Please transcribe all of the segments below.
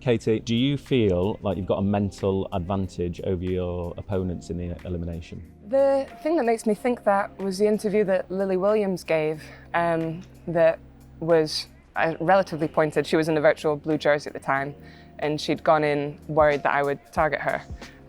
Katie, do you feel like you've got a mental advantage over your opponents in the elimination? The thing that makes me think that was the interview that Lily Williams gave, that was relatively pointed. She was in a virtual blue jersey at the time, and she'd gone in worried that I would target her.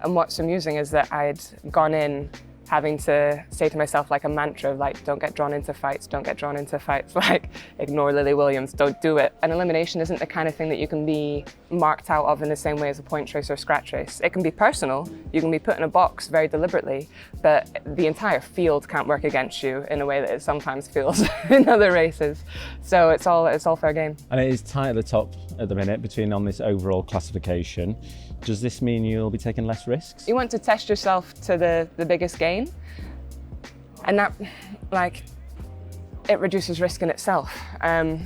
And what's amusing is that I'd gone in having to say to myself like a mantra of like, don't get drawn into fights, don't get drawn into fights, like ignore Lily Williams, don't do it. An elimination isn't the kind of thing that you can be marked out of in the same way as a point race or scratch race. It can be personal, you can be put in a box very deliberately, but the entire field can't work against you in a way that it sometimes feels in other races. So it's all fair game. And it is tight at the top at the minute between on this overall classification. Does this mean you'll be taking less risks? You want to test yourself to the biggest gain, and that, like, it reduces risk in itself. By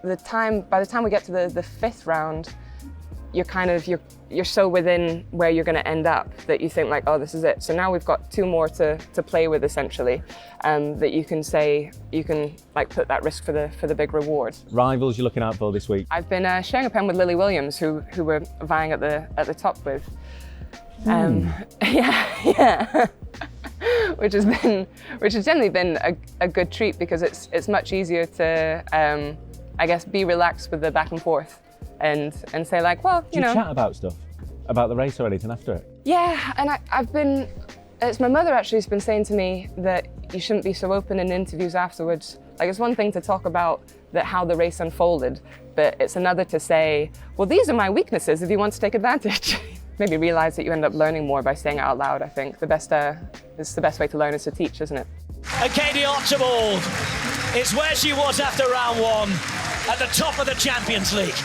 the time we get to the fifth round, you're so within where you're going to end up that you think like, oh, this is it. So now we've got two more to play with essentially, that you can say you can like put that risk for the big reward. Rivals you're looking out for this week? I've been sharing a pen with Lily Williams, who we're vying at the top with. Yeah. which has generally been a good treat because it's much easier to I guess be relaxed with the back and forth and say like, well, Do you chat about stuff? About the race or anything after it? Yeah, and it's my mother actually who's been saying to me that you shouldn't be so open in interviews afterwards. Like, it's one thing to talk about how the race unfolded, but it's another to say, well, these are my weaknesses if you want to take advantage. Maybe realize that you end up learning more by saying it out loud, I think. It's the best way to learn is to teach, isn't it? And Katie Archibald, it's where she was after round one, at the top of the Champions League.